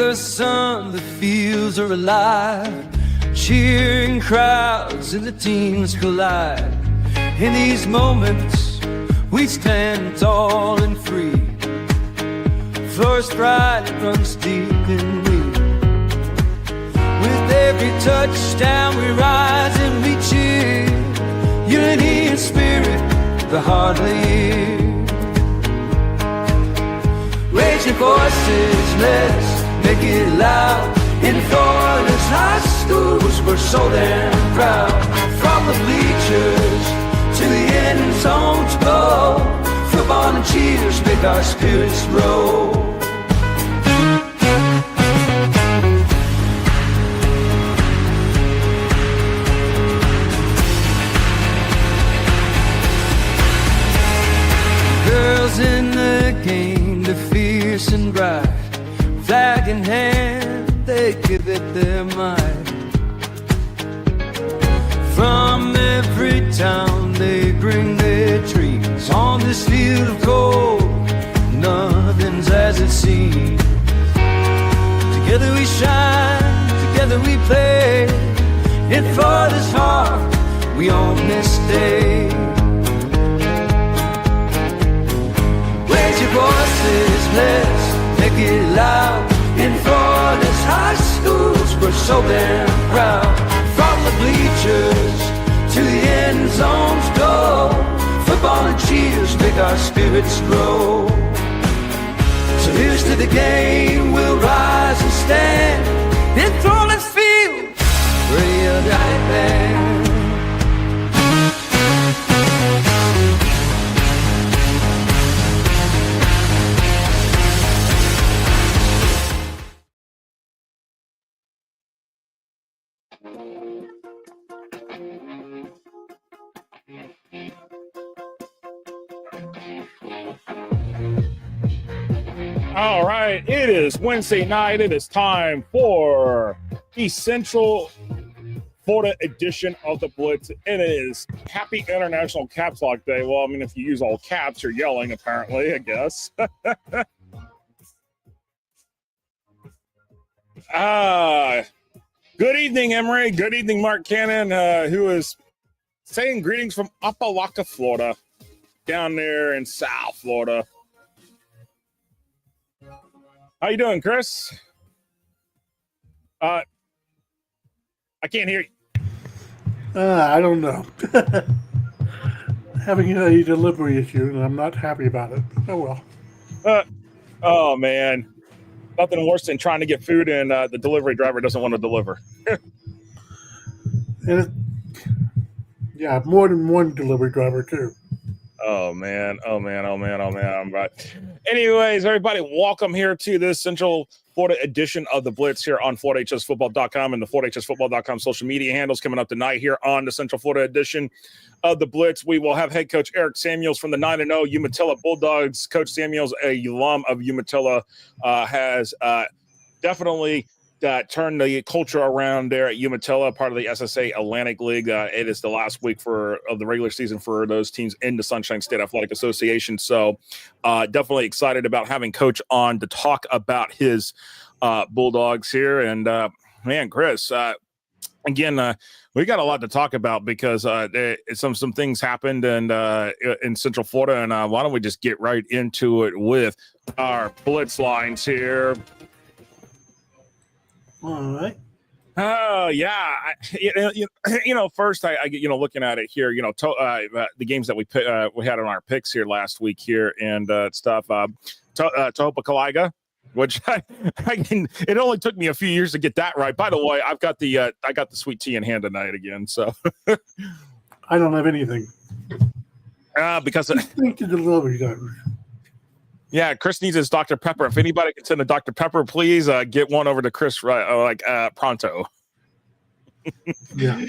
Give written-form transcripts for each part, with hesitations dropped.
the sun, the fields are alive. Cheering crowds and the teams collide. In these moments, we stand tall and free. Flourish pride that runs deep in me. With every touchdown, we rise and we cheer. Unity and spirit, the hardly hear. Raise your voices, let's make it loud. In Florida's high schools, we're so damn proud. From the bleachers to the end zones go. Football and cheers make our spirits roll. Girls in the game, they're fierce and bright. Flag in hand, they give it their might. From every town they bring their dreams. On this field of gold, nothing's as it seems. Together we shine, together we play. In Florida's heart, we own this day. Raise your voices, let's make it loud. In Florida's high schools, we're so damn proud. From the bleachers to the end zones go. Football and cheers make our spirits grow. So here's to the game, we'll rise and stand. In Florida's field, we're a united band. All right, it is Wednesday night. It is time for the Central Florida edition of the Blitz. It is Happy International Caps Lock Day. Well, I mean, if you use all caps, you're yelling, apparently, I guess. Good evening, Emery. Good evening, Mark Cannon, who is saying greetings from Umatilla, Florida, down there in South Florida. How you doing, Chris? I can't hear you. I don't know. Having a delivery issue, and I'm not happy about it. Oh, well. Oh, man. Nothing worse than trying to get food and the delivery driver doesn't want to deliver. Yeah, more than one delivery driver, too. Oh, man. Right. Anyways, everybody, welcome here to this Central Florida edition of the Blitz here on FloridaHSFootball.com and the FloridaHSFootball.com social media handles. Coming up tonight here on the Central Florida edition of the Blitz, we will have head coach Eric Samuels from the 9-0 Umatilla Bulldogs. Coach Samuels, a alum of Umatilla, has definitely turned the culture around there at Umatilla, part of the SSAA Atlantic League. It is the last week of the regular season for those teams in the Sunshine State Athletic Association. So definitely excited about having Coach on to talk about his Bulldogs here. And, man, Chris, again, we got a lot to talk about because some things happened and in Central Florida. And why don't we just get right into it with our Blitz Lines here. All right. Oh, yeah. First, I looking at it here, the games that we had on our picks here last week here and stuff. Tohopa-Kaliga, which it only took me a few years to get that right. By the way, I got the sweet tea in hand tonight again. So I don't have anything. Because think the delivery driver. Yeah, Chris needs his Dr. Pepper. If anybody can send a Dr. Pepper, please get one over to Chris pronto. Yeah.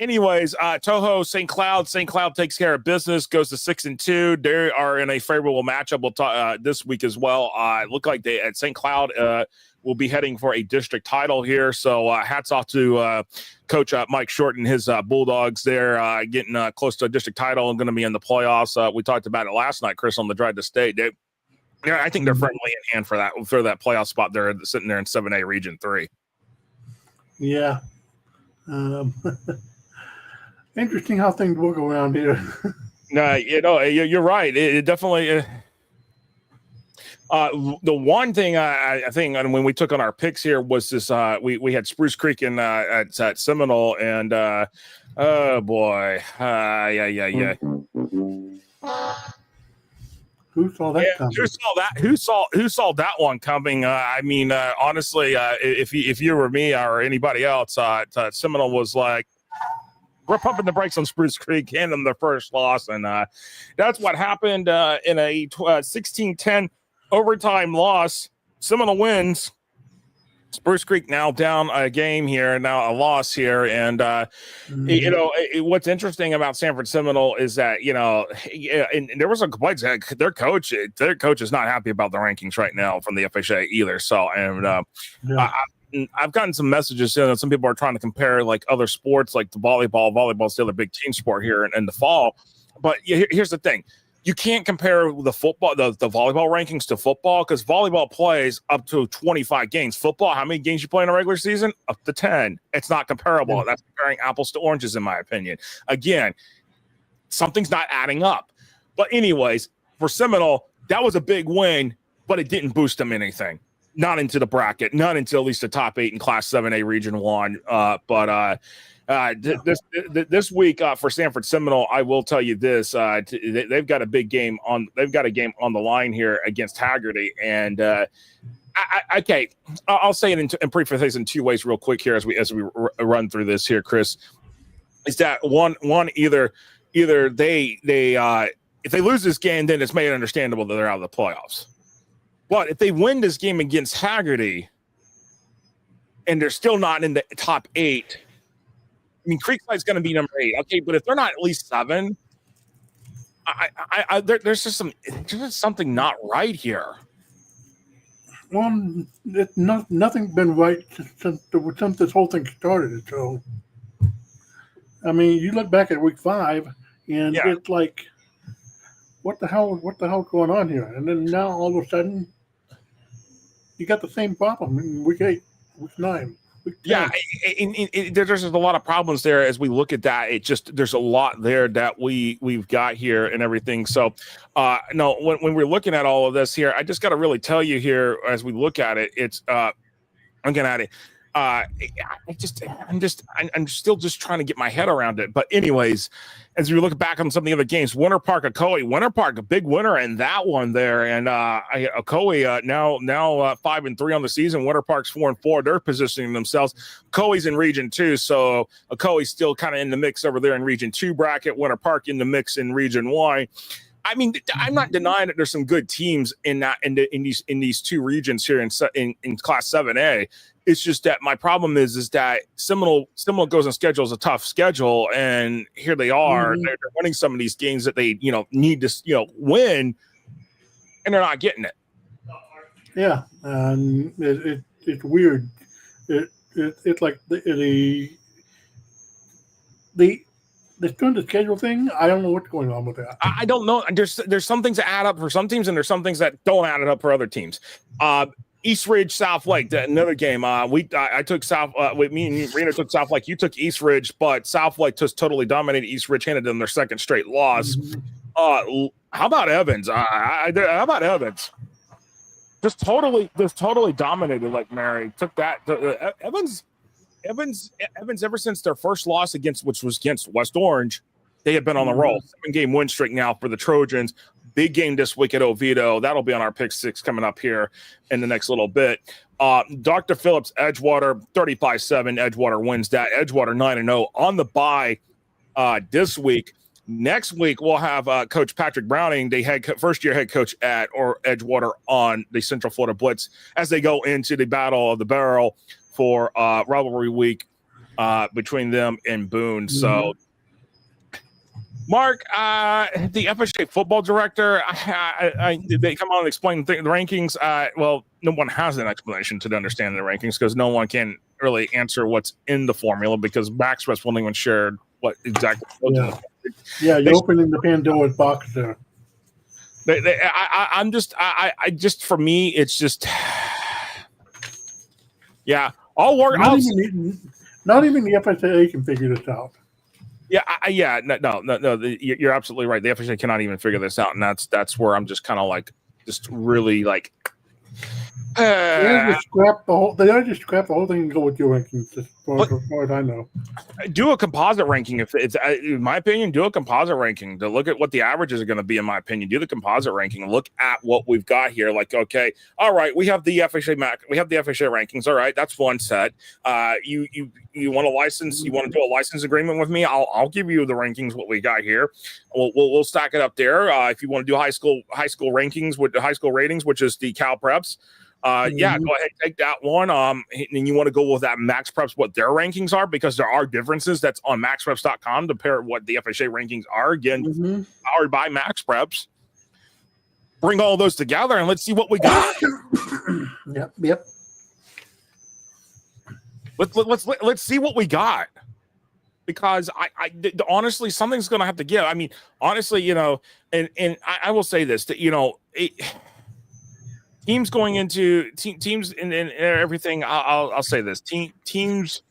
Anyways, Toho, St. Cloud. St. Cloud takes care of business, goes to 6-2. They are in a favorable matchup. We'll talk this week as well. Look like they at St. Cloud will be heading for a district title here. So hats off to Coach Mike Short and his Bulldogs there, getting close to a district title and going to be in the playoffs. We talked about it last night, Chris, on the drive to state. Yeah, I think they're firmly in hand for that playoff spot. They're sitting there in 7A Region 3. Yeah. Interesting how things work around here. No, you're right. It definitely. The one thing I think, and when we took on our picks here, was this. We had Spruce Creek at Seminole, and oh boy, yeah. Who saw that coming? Who saw that one coming? I mean, honestly, if you were me or anybody else, Seminole was like, we're pumping the brakes on Spruce Creek, hand them their first loss, and that's what happened in a 16-10 overtime loss. Seminole wins. Spruce Creek now down a game here, now a loss here, and what's interesting about Sanford Seminole is that and there was a complaint that their coach is not happy about the rankings right now from the FHSAA either. So, and I've gotten some messages. Some people are trying to compare like other sports, like the volleyball. Volleyball is still a big team sport here in the fall, but here's the thing. You can't compare the football, the volleyball rankings to football, because volleyball plays up to 25 games. Football, how many games you play in a regular season? Up to 10. It's not comparable. That's comparing apples to oranges, in my opinion. Again, something's not adding up. But anyways, for Seminole, that was a big win, but it didn't boost them anything. Not into the bracket, not into at least the top 8 in Class 7A Region 1. This week for Sanford Seminole, I will tell you this: they've got a big game on. They've got a game on the line here against Haggerty, and I'll say it in preface in 2 ways, real quick here as we run through this here, Chris. Is that one either they if they lose this game, then it's made understandable that they're out of the playoffs. But if they win this game against Haggerty, and they're still not in the top 8. I mean, Creekside's going to be number 8, okay. But if they're not at least 7, there's just something not right here. Well, nothing's been right since this whole thing started. So, I mean, you look back at week 5, and it's like, what the hell going on here? And then now all of a sudden, you got the same problem in week 8, week 9. Yeah, there's a lot of problems there as we look at that. There's a lot there that we've got here and everything. So, when we're looking at all of this here, I just got to really tell you here as we look at it, it's looking at it. I'm still just trying to get my head around it. But anyways, as we look back on some of the other games, Winter Park, Winter Park, a big winner in that one there, and Ocoee now 5-3 on the season. Winter Park's 4-4. They're positioning themselves. Ocoee's in Region 2, so Ocoee's still kind of in the mix over there in Region 2 bracket. Winter Park in the mix in Region 1. I mean, I'm not denying that there's some good teams in these 2 regions here in Class 7A. It's just that my problem is that Seminole goes and schedules a tough schedule, and here they are. Mm-hmm. They're winning some of these games that they need to win, and they're not getting it. Yeah, it's weird. It's like the doing the schedule thing. I don't know what's going on with that. I don't know. There's some things that add up for some teams, and there's some things that don't add it up for other teams. East Ridge, South Lake, another game. I took South. With me and Rena took South Lake. You took East Ridge, but South Lake just totally dominated East Ridge, handed them their second straight loss. Mm-hmm. How about Evans? How about Evans? Just totally dominated like Mary. Took that. Evans. Ever since their first loss which was against West Orange, they have been on the roll. 7-game win streak now for the Trojans. Big game this week at Oviedo. That'll be on our pick 6 coming up here in the next little bit. Dr. Phillips, Edgewater, 35-7. Edgewater wins that. Edgewater 9-0 on the bye this week. Next week, we'll have Coach Patrick Browning, the first-year head coach at Edgewater on the Central Florida Blitz as they go into the Battle of the Barrel for rivalry week between them and Boone. Mm-hmm. So, Mark, the FHSAA football director, they come on and explain the rankings. Well, no one has an explanation to understand the rankings because no one can really answer what's in the formula because Backstress won't even share what exactly. Yeah, you're opening the Pandora's box there. I'm just for me, it's just yeah. I'll work. Not even the FHSAA can figure this out. Yeah, no. You're absolutely right. The FHSAA cannot even figure this out, and that's where I'm just kind of like, just really like. They just scrap the whole thing and go with your rankings. As far as I know, do a composite ranking. If it's, in my opinion, do a composite ranking to look at what the averages are going to be. In my opinion, do the composite ranking. Look at what we've got here. Like, okay, all right, we have the FHSAA we have the FHSAA rankings. All right, that's one set. You want a license? You want to do a license agreement with me? I'll give you the rankings. What we got here, we'll stack it up there. If you want to do high school rankings with the high school ratings, which is the Cal Preps. Yeah, go ahead, take that one. And you want to go with that Max Preps, what their rankings are, because there are differences. That's on maxpreps.com to pair what the FHSAA rankings are. Again, powered by Max Preps. Bring all those together and let's see what we got. Yep. Let's see what we got. Because I honestly, something's going to have to give. I mean, honestly, and I will say this, that, teams going into teams and everything. I'll say this: teams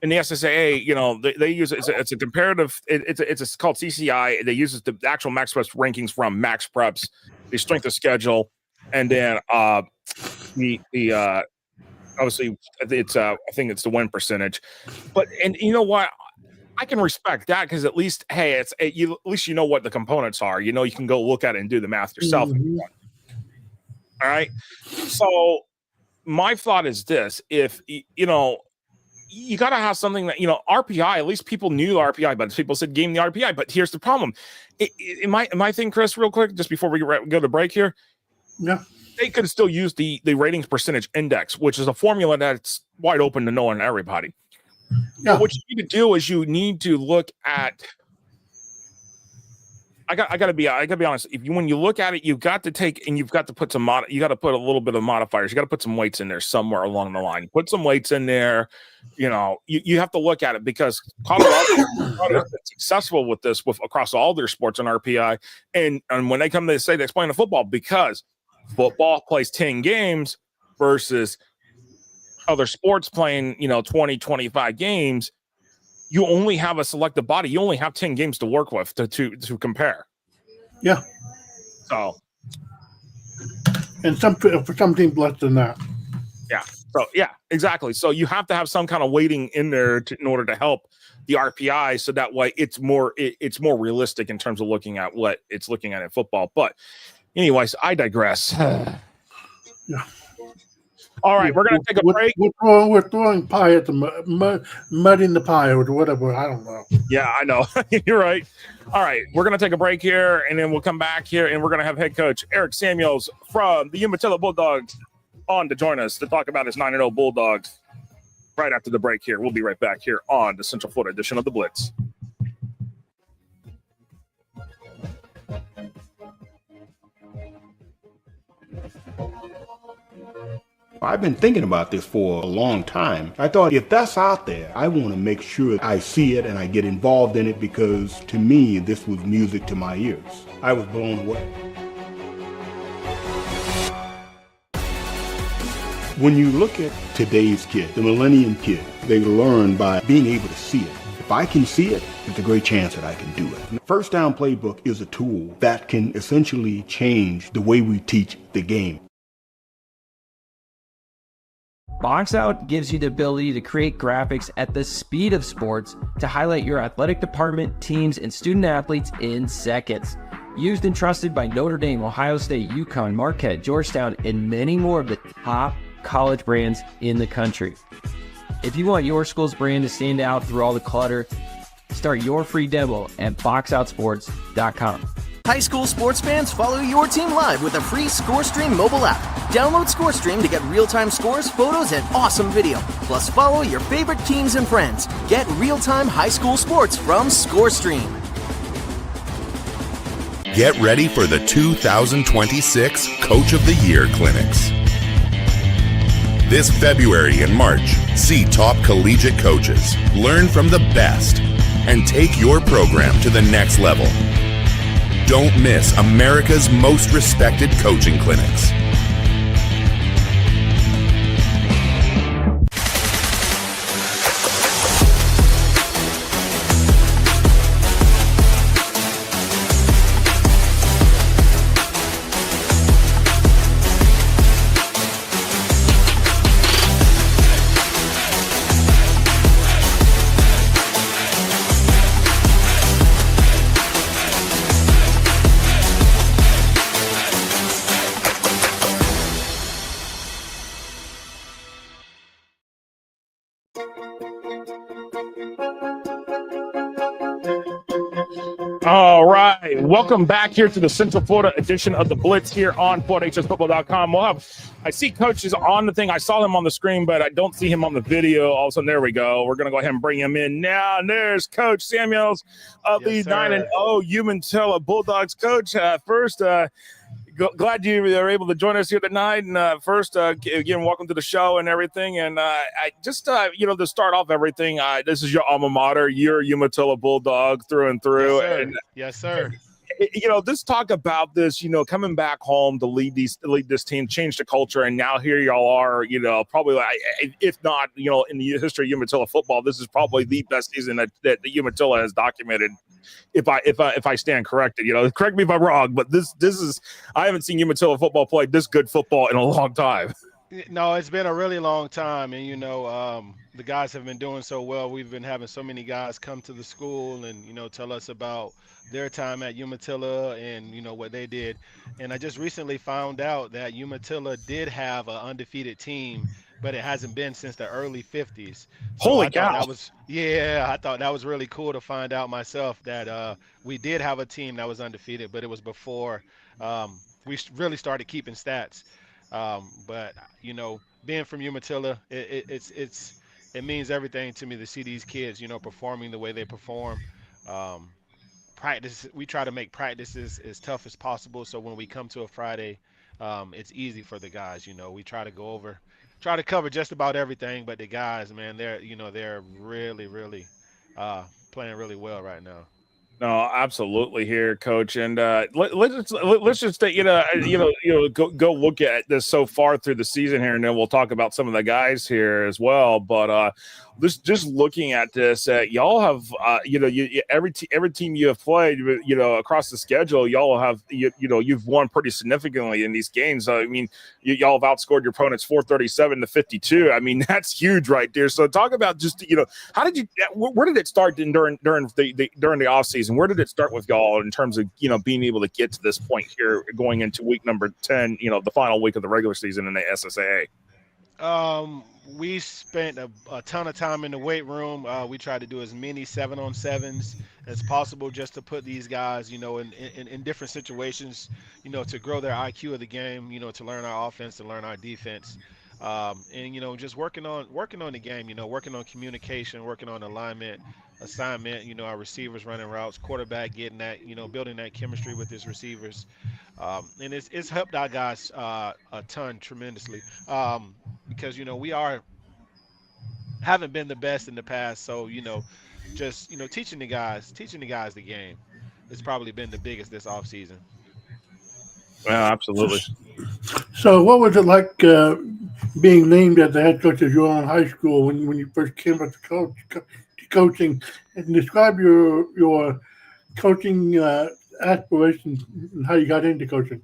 in the SSAA, they use it's a comparative. It's called CCI. They use the actual Max Preps rankings from Max Preps, the strength of schedule, and then the obviously it's I think it's the win percentage. But you know what? I can respect that because at least at least you know what the components are. You can go look at it and do the math yourself. All right. So my thought is this: if you got to have something that RPI. At least people knew RPI, but people said game the RPI. But here's the problem: my thing, Chris, real quick, just before we go to break here. Yeah, they could still use the ratings percentage index, which is a formula that's wide open to knowing everybody. Yeah. But what you need to do is you need to look at. I gotta be honest. When you look at it, you've got to take and you've got to put you got to put a little bit of modifiers. You got to put some weights in there somewhere along the line. Put some weights in there. You have to look at it because Colorado is successful with this across all their sports on RPI. And when they come to say they explain the football, because football plays 10 games versus other sports playing 20, 25 games. You only have a selective body. You only have 10 games to work with to compare. Yeah. So. And for some teams less than that. Yeah. So yeah, exactly. So you have to have some kind of weighting in there in order to help the RPI, so that way it's more realistic in terms of looking at what it's looking at in football. But anyways, I digress. Yeah. All right, we're going to take a break. We're throwing pie at the mud in the pie or whatever. I don't know. Yeah, I know. You're right. All right, we're going to take a break here, and then we'll come back here, and we're going to have head coach Eric Samuels from the Umatilla Bulldogs on to join us to talk about his 9-0 Bulldogs right after the break here. We'll be right back here on the Central Florida edition of the Blitz. I've been thinking about this for a long time. I thought, if that's out there, I want to make sure I see it and I get involved in it, because to me, this was music to my ears. I was blown away. When you look at today's kid, the millennium kid, they learn by being able to see it. If I can see it, there's a great chance that I can do it. The First Down Playbook is a tool that can essentially change the way we teach the game. Box Out gives you the ability to create graphics at the speed of sports to highlight your athletic department, teams, and student athletes in seconds. Used and trusted by Notre Dame, Ohio State, UConn, Marquette, Georgetown, and many more of the top college brands in the country. If you want your school's brand to stand out through all the clutter, start your free demo at boxoutsports.com. High school sports fans, follow your team live with a free ScoreStream mobile app. Download ScoreStream to get real-time scores, photos, and awesome video. Plus, follow your favorite teams and friends. Get real-time high school sports from ScoreStream. Get ready for the 2026 Coach of the Year Clinics. This February and March, see top collegiate coaches, learn from the best, and take your program to the next level. Don't miss America's most respected coaching clinics. All right. Welcome back here to the Central Florida edition of the Blitz here on FHSAA.com. I see Coach is on the thing. I saw him on the screen, but I don't see him on the video. All of a sudden, there we go. We're going to go ahead and bring him in now. And there's Coach Samuels of the 9-0 Umatilla Bulldogs. Coach, first, glad you were able to join us here tonight. And first, again, welcome to the show and everything. And I just, to start off everything, this is your alma mater. You're a Umatilla Bulldog through and through. Yes, sir. And, yes, sir. Just talk about this, coming back home to lead this team, change the culture. And now here y'all are, probably if not, in the history of Umatilla football, this is probably the best season that the Umatilla has documented. If I stand corrected, correct me if I'm wrong, but this is, I haven't seen Umatilla football play this good football in a long time. No, it's been a really long time, and the guys have been doing so well. We've been having so many guys come to the school and tell us about their time at Umatilla and what they did. And I just recently found out that Umatilla did have an undefeated team, but it hasn't been since the early 50s. So Holy I thought cow. I thought that was really cool to find out myself that we did have a team that was undefeated, but it was before we really started keeping stats. But being from Umatilla, it means everything to me to see these kids, performing the way they perform. Um, Practice, we try to make practices as tough as possible, so when we come to a Friday, it's easy for the guys. We try to cover just about everything, but the guys, man, they're really, really playing really well right now. No, absolutely here, Coach. And let's just go look at this so far through the season here, and then we'll talk about some of the guys here as well. But just looking at this, y'all have every team you have played, across the schedule, y'all have you've won pretty significantly in these games. I mean, y'all have outscored your opponents 437-52. I mean, that's huge right there. So talk about just how did you where did it start during the offseason? Where did it start with y'all in terms of being able to get to this point here going into week number 10, the final week of the regular season in the SSAA? We spent a ton of time in the weight room. We tried to do as many 7-on-7s as possible just to put these guys, in different situations, to grow their IQ of the game, to learn our offense, to learn our defense. And just working on the game, working on communication, working on alignment, assignment, our receivers running routes, quarterback getting that, building that chemistry with his receivers. And it's helped our guys a ton tremendously. Because we haven't been the best in the past, so just teaching the guys the game has probably been the biggest this off season. Yeah, absolutely. So, what was it like being named as the head coach of your own high school when you first came up to coaching? And describe your coaching aspirations and how you got into coaching.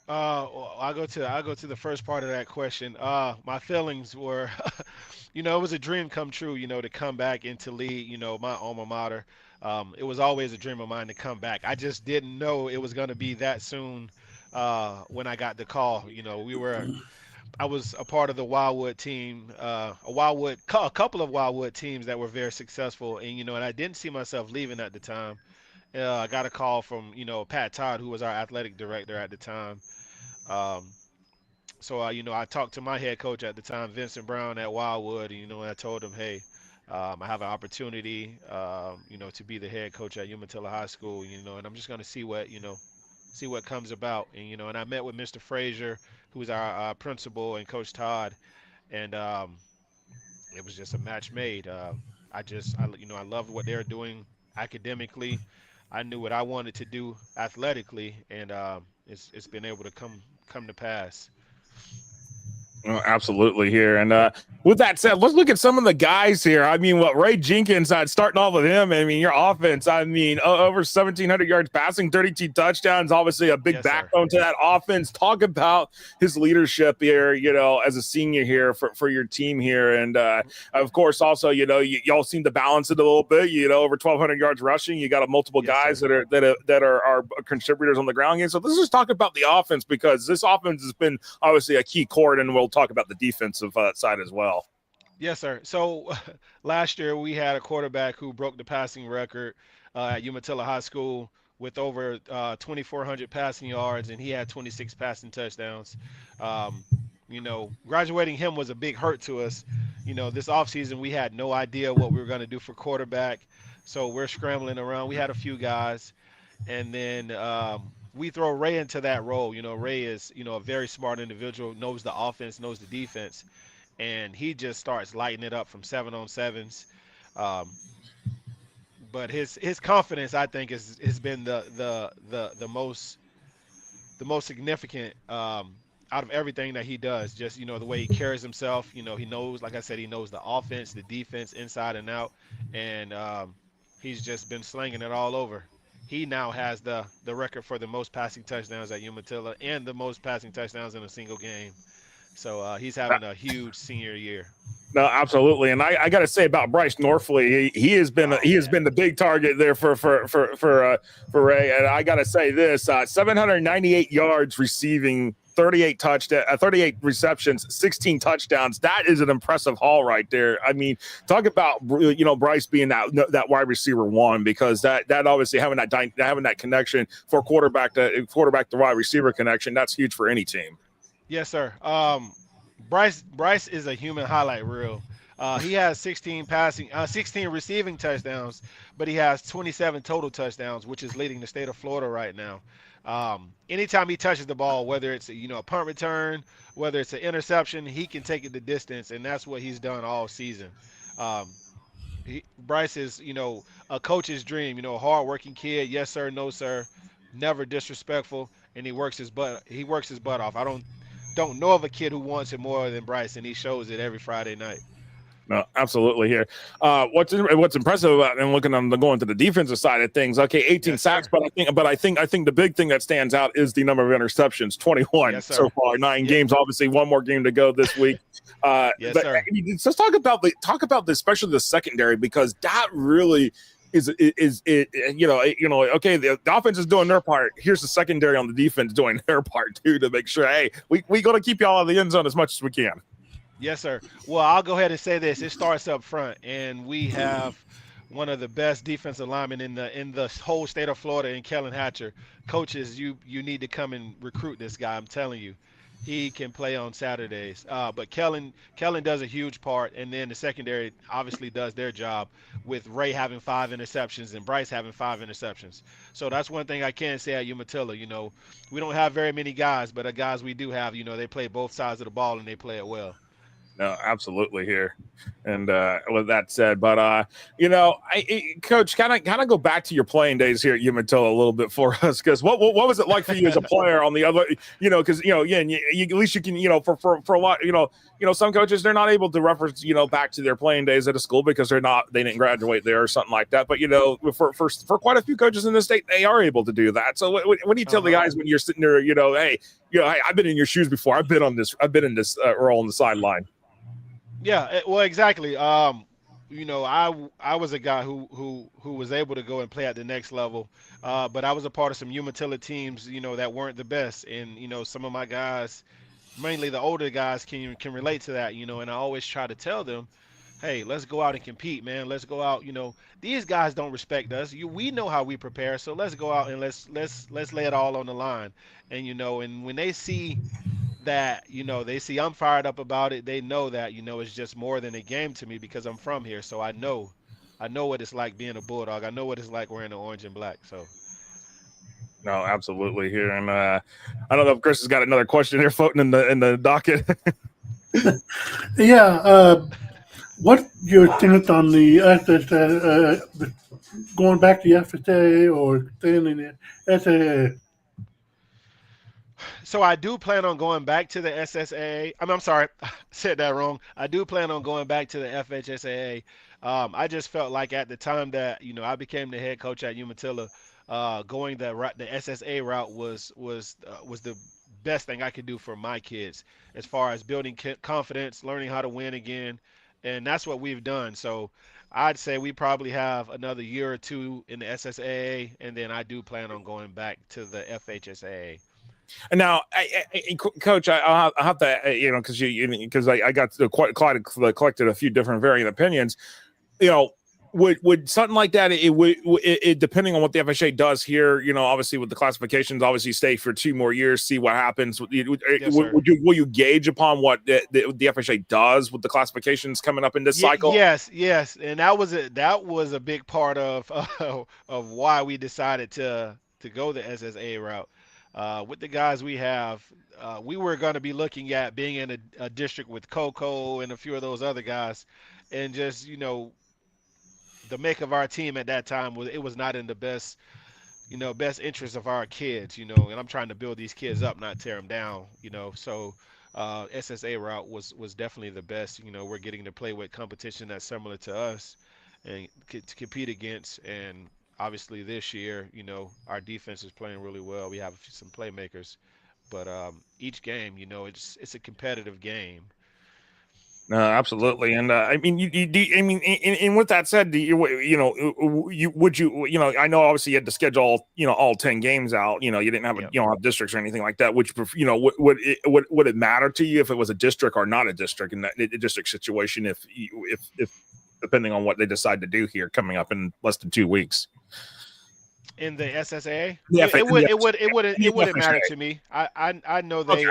Well, I'll go to the first part of that question. My feelings were, it was a dream come true, to come back and to lead, my alma mater. It was always a dream of mine to come back. I just didn't know it was going to be that soon when I got the call. I was a part of the Wildwood team, a couple of Wildwood teams that were very successful, and I didn't see myself leaving at the time. I got a call from, Pat Todd, who was our athletic director at the time. Um, so I talked to my head coach at the time, Vincent Brown at Wildwood, and I told him, hey, I have an opportunity, to be the head coach at Umatilla High School, and I'm just going to see what comes about, and I met with Mr. Frazier, who's our principal, and Coach Todd, and it was just a match made. I loved what they're doing academically. I knew what I wanted to do athletically, and it's been able to come to pass. Oh, absolutely here. And with that said, let's look at some of the guys here. I mean, what Ray Jenkins, starting off with him, I mean, your offense, I mean, over 1,700 yards passing, 32 touchdowns, obviously a big backbone to that offense. Talk about his leadership here, as a senior here for your team here. And of course, also, y'all seem to balance it a little bit, over 1,200 yards rushing. You got multiple guys that are contributors on the ground game. So let's just talk about the offense, because this offense has been obviously a key chord, and we'll talk about the defensive side as well. Yes, sir. So last year we had a quarterback who broke the passing record at Umatilla High School with over 2,400 passing yards, and he had 26 passing touchdowns. Graduating him was a big hurt to us. This offseason we had no idea what we were going to do for quarterback, so we're scrambling around. We had a few guys, and then we throw Ray into that role. Ray is, a very smart individual, knows the offense, knows the defense, and he just starts lighting it up from 7-on-7s. But his confidence, I think, has been the most significant out of everything that he does. Just, the way he carries himself. He knows, like I said, he knows the offense, the defense, inside and out, and he's just been slinging it all over. He now has the record for the most passing touchdowns at Umatilla and the most passing touchdowns in a single game. So he's having a huge senior year. No, absolutely, and I got to say about Bryce Norfley, he has been the big target there for Ray, and I got to say this: 798 yards receiving, 38 receptions, 16 touchdowns. That is an impressive haul right there. I mean, talk about Bryce being that wide receiver one, because that obviously having that connection for quarterback to wide receiver connection, that's huge for any team. Yes, sir. Bryce is a human highlight reel. He has 16 receiving touchdowns, but he has 27 total touchdowns, which is leading the state of Florida right now. Anytime he touches the ball, whether it's a punt return, whether it's an interception, he can take it the distance, and that's what he's done all season. Bryce is, a coach's dream. A hard-working kid. Yes, sir. No, sir. Never disrespectful, and he works his butt off. I don't know of a kid who wants it more than Bryce, and he shows it every Friday night. No, absolutely here. What's impressive about, and looking on going to the defensive side of things, okay, 18 sacks, but I think the big thing that stands out is the number of interceptions, 21 so far, 9 games. Obviously, one more game to go this week. Sir. Let's talk about especially the secondary, because that really is okay, the offense is doing their part. Here's the secondary on the defense doing their part too, to make sure, hey, we got to keep y'all out of the end zone as much as we can. Yes, sir. Well, I'll go ahead and say this. It starts up front, and we have one of the best defensive linemen in the whole state of Florida in Kellen Hatcher. Coaches, you need to come and recruit this guy. I'm telling you. He can play on Saturdays. But Kellen does a huge part, and then the secondary obviously does their job, with Ray having 5 interceptions and Bryce having 5 interceptions. So that's one thing I can say at Umatilla. We don't have very many guys, but the guys we do have, they play both sides of the ball and they play it well. No, absolutely here. And with that said, but Coach, kind of go back to your playing days here at Umatilla a little bit for us, because what was it like for you as a player on the other, because at least you can, for a lot, some coaches, they're not able to reference, back to their playing days at a school because they didn't graduate there or something like that. But for quite a few coaches in the state, they are able to do that. So what do you tell the guys when you're sitting there, hey, I've been in your shoes before. I've been in this role on the sideline. Yeah, well, exactly. I was a guy who was able to go and play at the next level, but I was a part of some Umatilla teams, that weren't the best, and some of my guys, mainly the older guys, can relate to that, and I always try to tell them, hey, let's go out and compete, man. Let's go out. These guys don't respect us. We know how we prepare, so let's go out and let's lay it all on the line, and and when they see that, they see I'm fired up about it, they know that, it's just more than a game to me, because I'm from here. So I know what it's like being a Bulldog. I know what it's like wearing the orange and black. So. No, absolutely here. And I don't know if Chris has got another question here floating in the docket. Yeah. What your stance on the going back to the FHSAA or staying in the SSAA? So I do plan on going back to the SSAA. I'm sorry, I said that wrong. I do plan on going back to the FHSAA. I just felt like at the time that I became the head coach at Umatilla, going the SSA route was the best thing I could do for my kids as far as building confidence, learning how to win again, and that's what we've done. So I'd say we probably have another year or two in the SSAA, and then I do plan on going back to the FHSAA. And now, Coach, I'll have to, because I got to collected a few different varying opinions. Would something like that? It depending on what the FHA does here. Obviously with the classifications, obviously stay for 2 more years, see what happens. Yes, Will you gauge upon what the FHA does with the classifications coming up in this cycle? Yes, and that was a big part of of why we decided to go the SSA route. With the guys we have, we were going to be looking at being in a district with Coco and a few of those other guys, and just the make of our team at that time was not in the best interest of our kids, and I'm trying to build these kids up, not tear them down, so SSA route was definitely the best. We're getting to play with competition that's similar to us and to compete against. And obviously this year, our defense is playing really well. We have some playmakers, but each game, it's a competitive game. No, absolutely, and I mean, and with that said, I know obviously you had to schedule, all 10 games out. You didn't have have districts or anything like that. Which would it matter to you if it was a district or not a district in that district situation? If depending on what they decide to do here coming up in less than 2 weeks. In the SSAA, Yeah, it wouldn't matter to me. I know they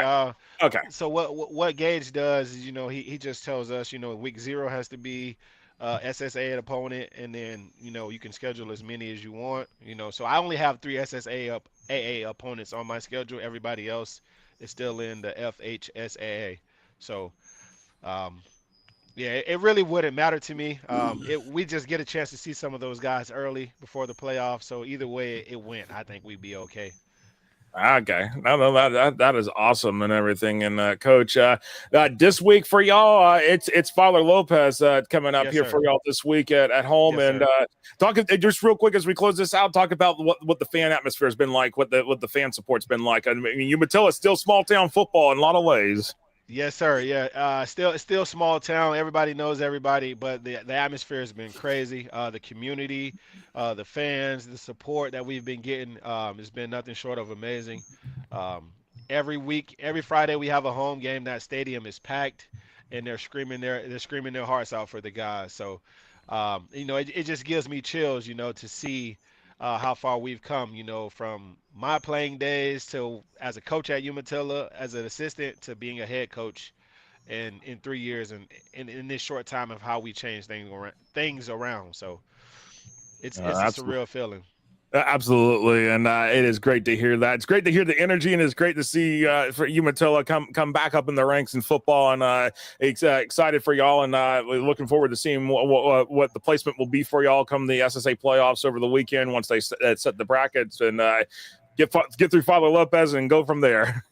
okay. So what Gage does is he just tells us week 0 has to be SSA opponent, and then you can schedule as many as you want. So I only have 3 SSAA opponents on my schedule. Everybody else is still in the FHSAA. So yeah, it really wouldn't matter to me. We just get a chance to see some of those guys early before the playoffs. So either way it went, I think we'd be okay. Okay, no, that is awesome and everything. And Coach, this week for y'all, it's Father Lopez coming up here for y'all this week at home. Yes, and talk just real quick as we close this out. Talk about what the fan atmosphere has been like, what the fan support's been like. I mean, Umatilla is still small town football in a lot of ways. Yes, sir. Yeah, still small town. Everybody knows everybody, but the atmosphere has been crazy. The community, the fans, the support that we've been getting has been nothing short of amazing. Every week, every Friday, we have a home game. That stadium is packed, and they're screaming their hearts out for the guys. So, it just gives me chills, to see how far we've come, from my playing days to as a coach at Umatilla, as an assistant, to being a head coach in 3 years, and in this short time of how we change things around. So it's a surreal feeling. Absolutely, and it is great to hear that. It's great to hear the energy, and it's great to see for Umatilla come back up in the ranks in football. And excited for y'all, and looking forward to seeing what the placement will be for y'all come the SSA playoffs over the weekend once they set the brackets and get through Father Lopez and go from there.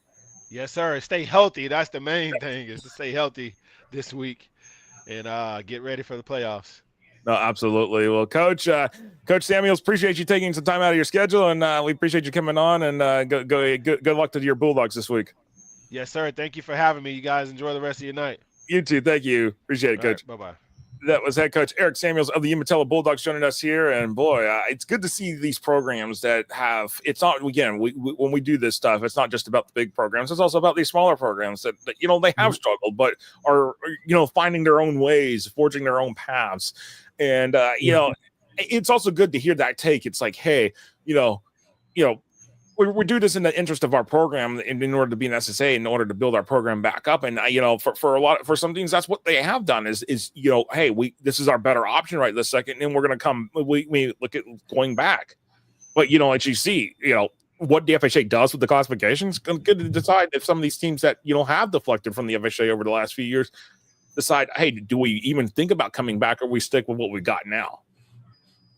Yes, sir. Stay healthy. That's the main thing, is to stay healthy this week and get ready for the playoffs. No, absolutely. Well, Coach Samuels, appreciate you taking some time out of your schedule, and we appreciate you coming on. And good luck to your Bulldogs this week. Yes, sir. Thank you for having me. You guys enjoy the rest of your night. You too. Thank you. Appreciate it, Coach. Right, bye-bye. That was head coach Eric Samuels of the Umatilla Bulldogs joining us here. And boy, it's good to see these programs that have, it's not, again, when we do this stuff, it's not just about the big programs. It's also about these smaller programs that they have struggled, but are, finding their own ways, forging their own paths. And, it's also good to hear that take. It's like, hey, we do this in the interest of our program in order to be an SSA, in order to build our program back up. And, for some things, that's what they have done is hey, this is our better option right this second. And we're going to we look at going back. But, as you see, what the FHA does with the classifications, good to decide if some of these teams that, have deflected from the FHA over the last few years decide, hey, do we even think about coming back, or we stick with what we got now?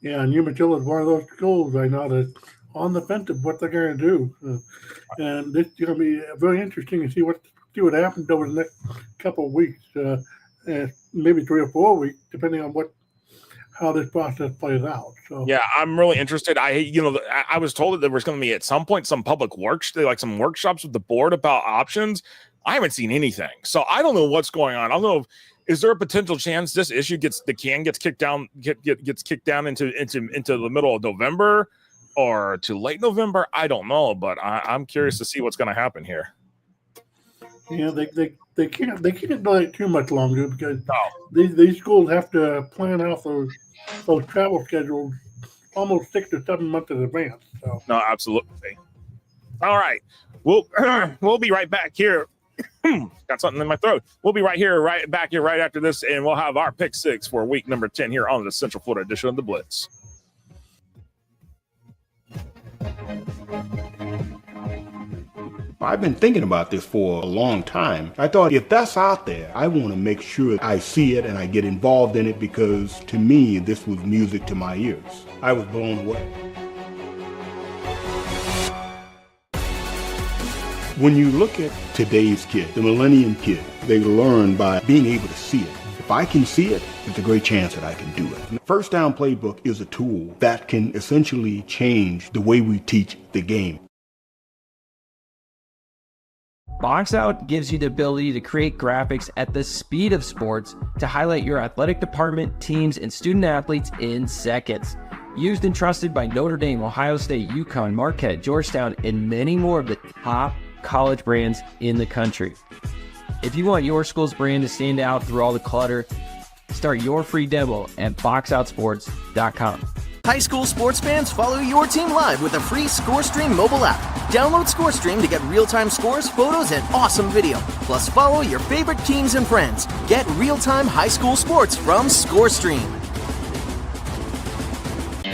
Yeah, and Umatilla is one of those schools I know that's on the fence of what they're going to do, and it's going to be very interesting to see what happens over the next couple of weeks, maybe 3 or 4 weeks, depending on how this process plays out. So yeah, I'm really interested. I was told that there was going to be at some point some public works, like some workshops with the board about options. I haven't seen anything, so I don't know what's going on. I don't know. Is there a potential chance this issue gets kicked down into the middle of November or to late November? I don't know, but I'm curious to see what's going to happen here. Yeah, they can't delay it too much longer because these schools have to plan out those travel schedules almost 6 to 7 months in advance. So no, absolutely. All right, we'll be right back here. Got something in my throat. We'll be right back here right after this, and we'll have our pick 6 for week number 10 here on the Central Florida edition of the Blitz. I've been thinking about this for a long time. I thought, if that's out there, I want to make sure I see it and I get involved in it, because to me, this was music to my ears. I was blown away. When you look at today's kid, the millennium kid, they learn by being able to see it. If I can see it, it's a great chance that I can do it. The First Down Playbook is a tool that can essentially change the way we teach the game. Box Out gives you the ability to create graphics at the speed of sports to highlight your athletic department, teams, and student athletes in seconds. Used and trusted by Notre Dame, Ohio State, UConn, Marquette, Georgetown, and many more of the top college brands in the country. If you want your school's brand to stand out through all the clutter, start your free demo at boxoutsports.com. High school sports fans, follow your team live with a free ScoreStream mobile app. Download ScoreStream to get real-time scores, photos, and awesome video. Plus, follow your favorite teams and friends. Get real-time high school sports from ScoreStream.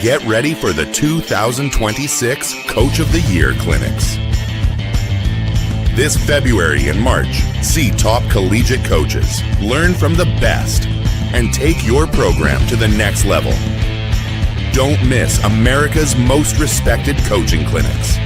Get ready for the 2026 Coach of the Year Clinics. This February and March, see top collegiate coaches, learn from the best, and take your program to the next level. Don't miss America's most respected coaching clinics.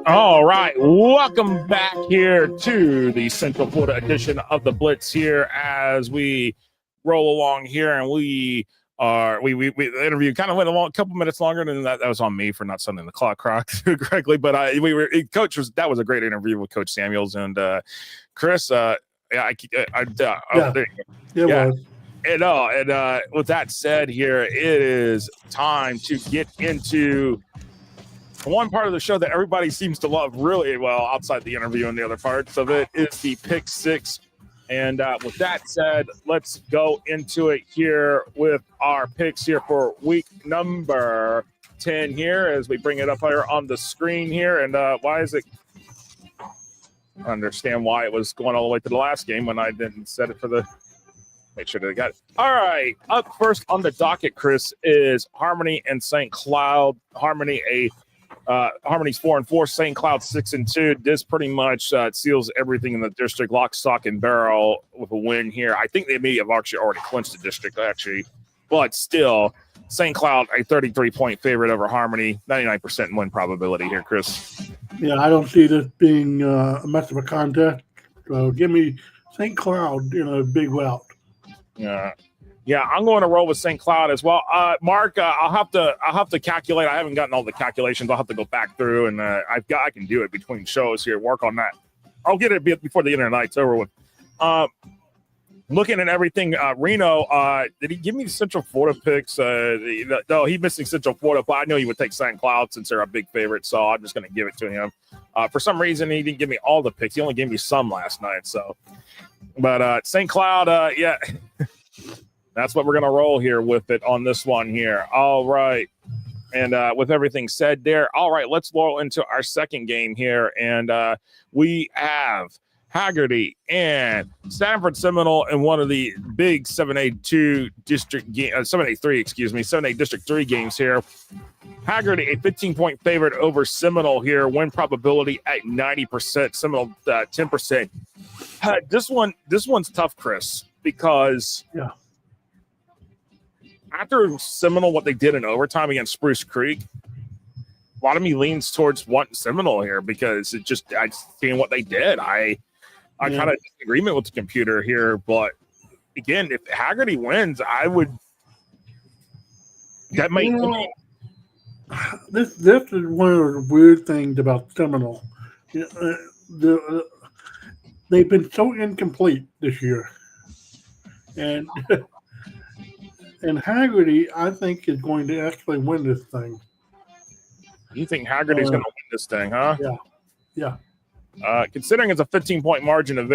All right, welcome back here to the Central Florida edition of the Blitz here as we roll along here, and the interview kind of went a couple minutes longer than that. That was on me for not setting the clock correctly, but that was a great interview with Coach Samuels and Chris. There you go. And with that said, here it is time to get into one part of the show that everybody seems to love really well outside the interview, and the other parts of it is the pick 6. And with that said, let's go into it here with our picks here for week number 10 here as we bring it up here on the screen here. And why is it? I understand why it was going all the way to the last game when I didn't set it for the. Make sure that I got it. All right. Up first on the docket, Chris, is Harmony and St. Cloud. Harmony's 4-4, St. Cloud 6-2. This pretty much seals everything in the district, lock, stock, and barrel with a win here. I think they may have actually already clinched the district, but still, St. Cloud a 33-point favorite over Harmony, 99% win probability here, Chris. Yeah, I don't see this being much of a contest. So give me St. Cloud in a big rout. Yeah, I'm going to roll with St. Cloud as well. Mark, I'll have to calculate. I haven't gotten all the calculations. I'll have to go back through, and I can do it between shows here. Work on that. I'll get it before the internet night's over with. looking at everything, Reno, did he give me the Central Florida picks? No, he's missing Central Florida, but I know he would take St. Cloud since they're a big favorite, so I'm just going to give it to him. For some reason, he didn't give me all the picks. He only gave me some last night. So, but St. Cloud, yeah, that's what we're going to roll here with it on this one here. All right. And with everything said there, all right, let's roll into our second game here. And we have Haggerty and Sanford Seminole in one of the big 7A District 7A District 3 games here. Haggerty, a 15-point favorite over Seminole here. Win probability at 90%. Seminole 10%. This one's tough, Chris, because after Seminole, what they did in overtime against Spruce Creek, a lot of me leans towards wanting Seminole here because I seeing what they did. I kind of disagreement with the computer here, but again, if Haggerty wins, I would. That might. This is one of the weird things about Seminole. They've been so incomplete this year, and Haggerty, I think, is going to actually win this thing. You think Haggerty's going to win this thing, huh? Yeah. Considering it's a 15-point margin of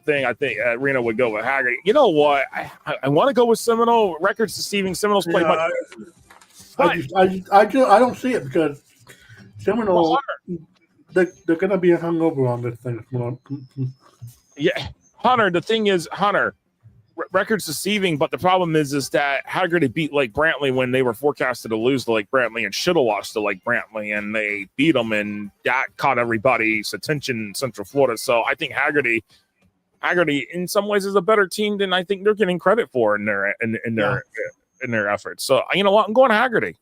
thing, I think Reno would go with Haggerty. You know what? I want to go with Seminole. Records deceiving. Seminoles play much. I don't see it because Seminole, they're going to be hungover on this thing. Yeah, Hunter. The thing is, Hunter, records deceiving, but the problem is that Haggerty beat Lake Brantley when they were forecasted to lose to Lake Brantley and should have lost to Lake Brantley, and they beat them, and that caught everybody's attention in Central Florida. So I think Haggerty in some ways is a better team than I think they're getting credit for in their efforts. So you know what, I'm going to Haggerty.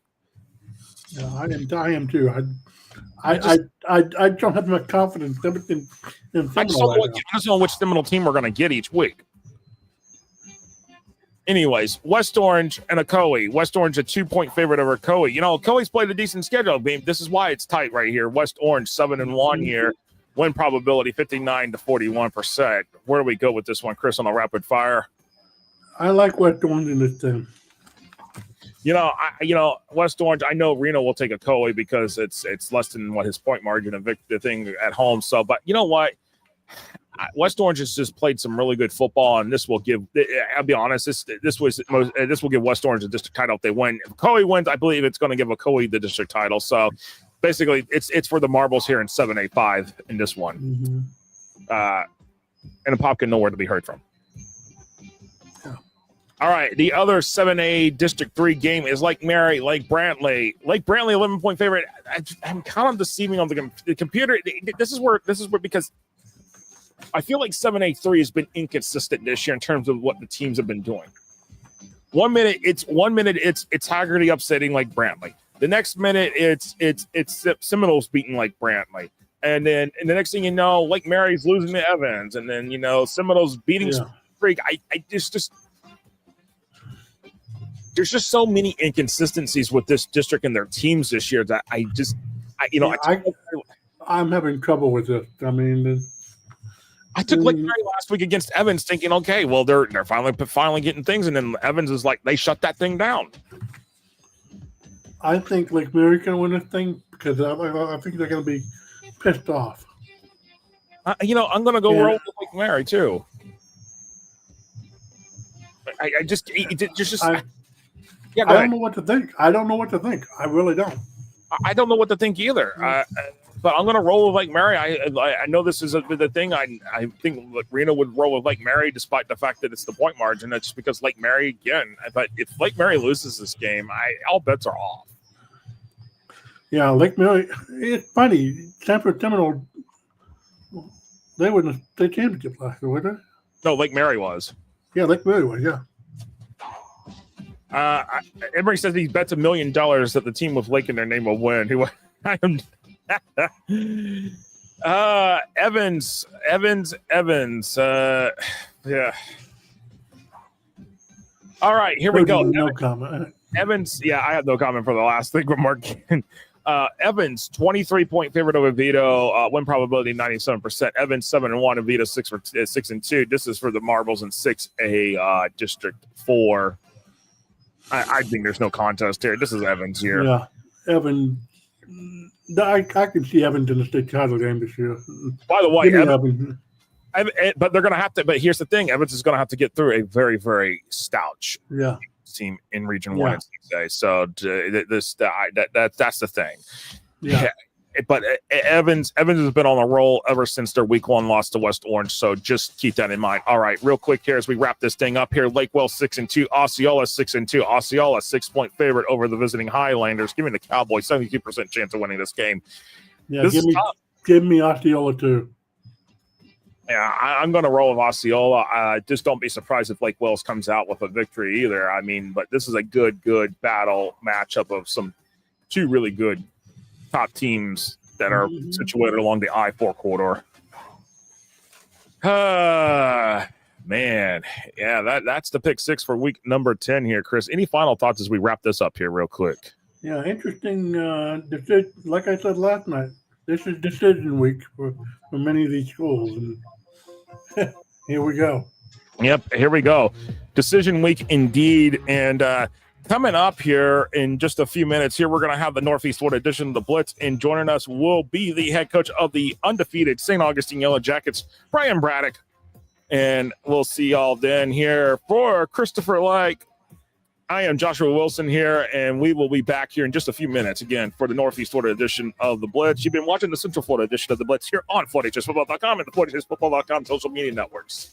Yeah, I am too. I don't have much confidence in Seminole. I just don't know which Seminole team we're going to get each week. Anyways, West Orange and Ocoee. West Orange a 2-point favorite over Ocoee. You know, Ocoee's played a decent schedule. This is why it's tight right here. West Orange 7-1 here. Win probability 59 to 41%. Where do we go with this one, Chris, on a rapid fire? I like West Orange in this thing. West Orange. I know Reno will take Ocoee because it's less than what his point margin of the thing at home. So, but you know what? West Orange has just played some really good football, and this will give. I'll be honest. This will give West Orange the district title if they win. If Ocoee wins, I believe it's going to give Ocoee the district title. So basically, it's for the marbles here in 7A5 in this one. And a pop can nowhere to be heard from. Yeah. All right, the other 7A District 3 game is Lake Mary, Lake Brantley. Lake Brantley 11-point favorite. I'm kind of deceiving on the computer. This is where because I feel like 7A3 has been inconsistent this year in terms of what the teams have been doing. One minute it's Haggerty upsetting Lake Brantley. The next minute it's Seminoles beating Lake Brantley. And then the next thing you know, Lake Mary's losing to Evans, and then Seminoles beating Freak. There's just so many inconsistencies with this district and their teams this year that I'm having trouble with this. I mean, I took Lake Mary last week against Evans, thinking, okay, well they're finally getting things, and then Evans is like they shut that thing down. I think Lake Mary can win this thing because I think they're going to be pissed off. I'm going to go roll with Lake Mary too. I don't know what to think. I I really don't. I don't know what to think either. But I'm going to roll with Lake Mary. I know this is the thing. I think Reno would roll with Lake Mary despite the fact that it's the point margin. That's just because Lake Mary, again, but if Lake Mary loses this game, all bets are off. Yeah, Lake Mary, it's funny. Sanford Seminole, they wouldn't have state championship last year, would they? No, Lake Mary was. Yeah, Lake Mary was, yeah. Emery says he bets $1 million that the team with Lake in their name will win. Evans. Yeah. All right, here we go. No comment. Evans. Yeah, I have no comment for the last thing. But Evans, 23-point favorite over Vito. Win probability 97%. Evans 7-1 and Vito 6-2. This is for the Marbles in 6A District 4. I think there's no contest here. This is Evans here. Yeah, Evans. I can see Evans in the state title game this year. By the way, Evans. But they're going to have to. But here's the thing: Evans is going to have to get through a very, very stout team in Region 1 and 6A. So that's the thing. Yeah. But Evans has been on a roll ever since their week 1 loss to West Orange. So just keep that in mind. All right, real quick here as we wrap this thing up here. Lakewell 6-2, Osceola 6-2. Osceola 6-point favorite over the visiting Highlanders, giving the Cowboys 72% chance of winning this game. Yeah, give me Osceola too. Yeah, I'm going to roll with Osceola. Just don't be surprised if Lake Wells comes out with a victory either. I mean, but this is a good battle matchup of two really good top teams that are situated along the I-4 corridor. Man. Yeah, that's the pick 6 for week number 10 here, Chris. Any final thoughts as we wrap this up here real quick? Yeah, interesting. Like I said last night, this is decision week for many of these schools. And here we go. Yep, here we go. Decision week indeed. And coming up here in just a few minutes here, we're going to have the Northeast Florida edition of the Blitz, and joining us will be the head coach of the undefeated St. Augustine Yellow Jackets, Brian Braddock. And we'll see y'all then here. For Christopher Like, I am Joshua Wilson here, and we will be back here in just a few minutes again for the Northeast Florida edition of the Blitz. You've been watching the Central Florida edition of the Blitz here on FloorHSFootball.com and the FloorHSFootball.com social media networks.